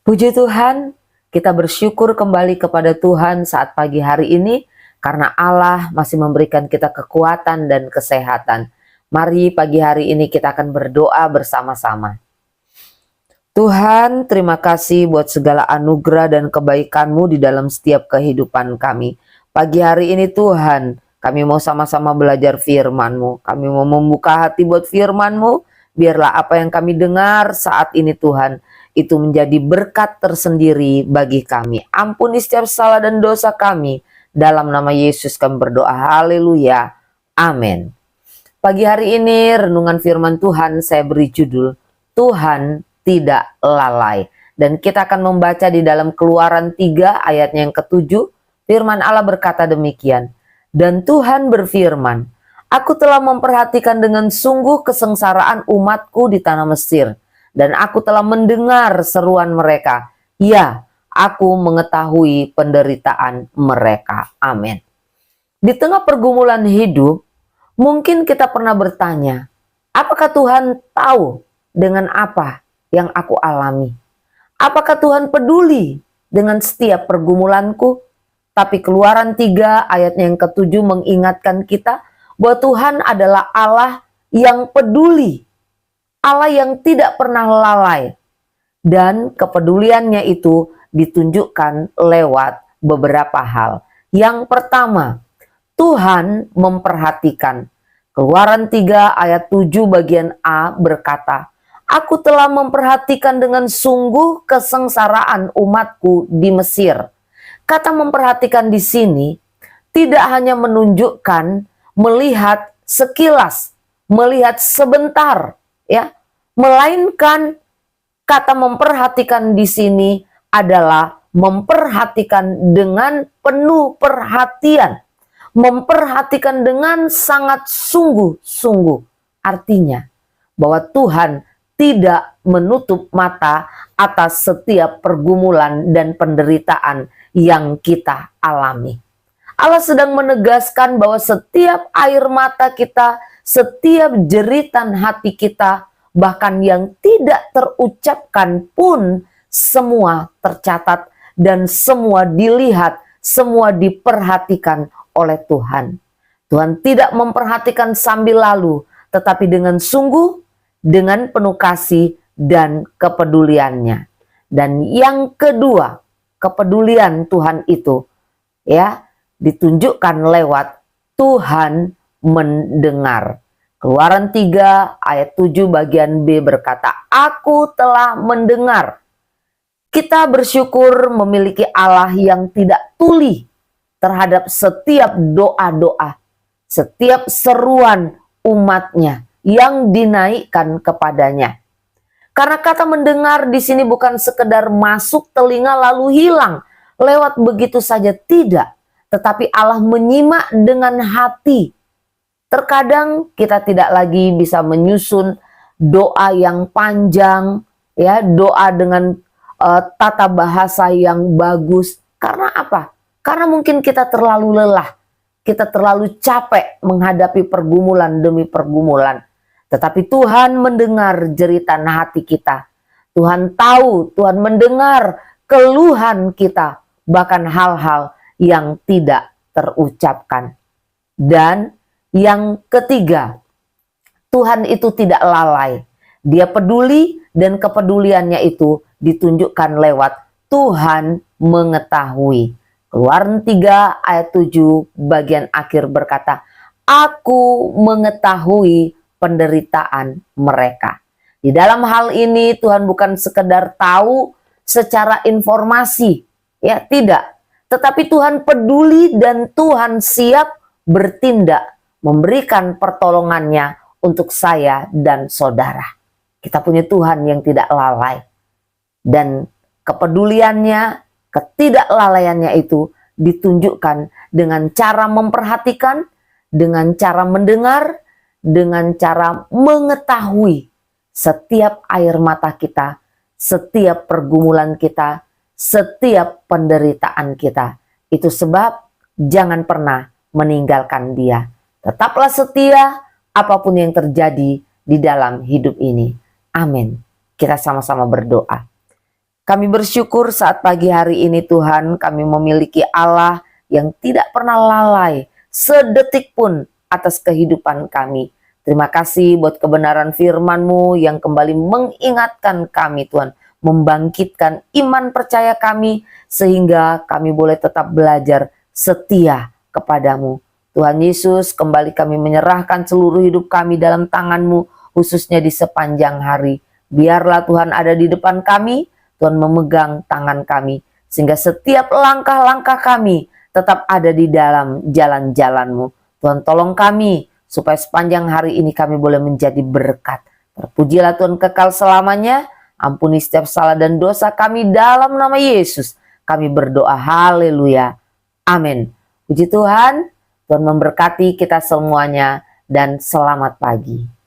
Puji Tuhan, kita bersyukur kembali kepada Tuhan saat pagi hari ini karena Allah masih memberikan kita kekuatan dan kesehatan. Mari pagi hari ini kita akan berdoa bersama-sama. Tuhan, terima kasih buat segala anugerah dan kebaikan-Mu di dalam setiap kehidupan kami. Pagi hari ini Tuhan, kami mau sama-sama belajar firman-Mu. Kami mau membuka hati buat firman-Mu. Biarlah apa yang kami dengar saat ini Tuhan, itu menjadi berkat tersendiri bagi kami. Ampuni setiap salah dan dosa kami. Dalam nama Yesus kami berdoa. Haleluya. Amin. Pagi hari ini renungan firman Tuhan saya beri judul Tuhan tidak lalai. Dan kita akan membaca di dalam Keluaran 3 ayatnya yang ke-7. Firman Allah berkata demikian. Dan Tuhan berfirman, Aku telah memperhatikan dengan sungguh kesengsaraan umatku di tanah Mesir. Dan aku telah mendengar seruan mereka. Ya, aku mengetahui penderitaan mereka. Amin. Di tengah pergumulan hidup, mungkin kita pernah bertanya, apakah Tuhan tahu dengan apa yang aku alami? Apakah Tuhan peduli dengan setiap pergumulanku? Tapi Keluaran 3 ayatnya yang ke-7 mengingatkan kita bahwa Tuhan adalah Allah yang peduli. Allah yang tidak pernah lalai, dan kepeduliannya itu ditunjukkan lewat beberapa hal. Yang pertama, Tuhan memperhatikan. Keluaran 3 ayat 7 bagian A berkata, Aku telah memperhatikan dengan sungguh kesengsaraan umatku di Mesir. Kata memperhatikan di sini tidak hanya menunjukkan melihat sekilas, melihat sebentar, ya, melainkan kata memperhatikan di sini adalah memperhatikan dengan penuh perhatian, memperhatikan dengan sangat sungguh-sungguh. Artinya bahwa Tuhan tidak menutup mata atas setiap pergumulan dan penderitaan yang kita alami. Allah sedang menegaskan bahwa setiap air mata kita, setiap jeritan hati kita, bahkan yang tidak terucapkan pun, semua tercatat dan semua dilihat, semua diperhatikan oleh Tuhan. Tuhan tidak memperhatikan sambil lalu, tetapi dengan sungguh, dengan penuh kasih dan kepeduliannya. Dan yang kedua, kepedulian Tuhan itu, ya, ditunjukkan lewat Tuhan mendengar. Keluaran 3 ayat 7 bagian B berkata, Aku telah mendengar. Kita bersyukur memiliki Allah yang tidak tuli terhadap setiap doa-doa, setiap seruan umatnya yang dinaikkan kepadanya. Karena kata mendengar di sini bukan sekedar masuk telinga lalu hilang lewat begitu saja, tidak. Tetapi Allah menyimak dengan hati. Terkadang kita tidak lagi bisa menyusun doa yang panjang, ya, doa dengan tata bahasa yang bagus. Karena apa? Karena mungkin kita terlalu lelah, kita terlalu capek menghadapi pergumulan demi pergumulan. Tetapi Tuhan mendengar jeritan hati kita. Tuhan tahu, Tuhan mendengar keluhan kita, bahkan hal-hal yang tidak terucapkan. Dan yang ketiga, Tuhan itu tidak lalai. Dia peduli dan kepeduliannya itu ditunjukkan lewat Tuhan mengetahui. Keluaran 3 ayat 7 bagian akhir berkata, Aku mengetahui penderitaan mereka. Di dalam hal ini Tuhan bukan sekedar tahu secara informasi, ya, tidak. Tetapi Tuhan peduli dan Tuhan siap bertindak, memberikan pertolongannya untuk saya dan saudara. Kita punya Tuhan yang tidak lalai. Dan kepeduliannya, ketidaklalaiannya itu ditunjukkan dengan cara memperhatikan, dengan cara mendengar, dengan cara mengetahui setiap air mata kita, setiap pergumulan kita, setiap penderitaan kita. Itu sebab jangan pernah meninggalkan Dia. Tetaplah setia apapun yang terjadi di dalam hidup ini. Amin. kita sama-sama berdoa. Kami bersyukur saat pagi hari ini Tuhan, kami memiliki Allah yang tidak pernah lalai sedetik pun atas kehidupan kami. Terima kasih buat kebenaran firman-Mu yang kembali mengingatkan kami Tuhan, membangkitkan iman percaya kami sehingga kami boleh tetap belajar setia kepadamu. Tuhan Yesus, kembali kami menyerahkan seluruh hidup kami dalam tangan-Mu, khususnya di sepanjang hari. Biarlah Tuhan ada di depan kami, Tuhan memegang tangan kami, sehingga setiap langkah-langkah kami tetap ada di dalam jalan-jalan-Mu. Tuhan tolong kami, supaya sepanjang hari ini kami boleh menjadi berkat. Terpujilah Tuhan kekal selamanya, ampuni setiap salah dan dosa kami dalam nama Yesus. Kami berdoa, haleluya, amin. Puji Tuhan, Tuhan memberkati kita semuanya, dan selamat pagi.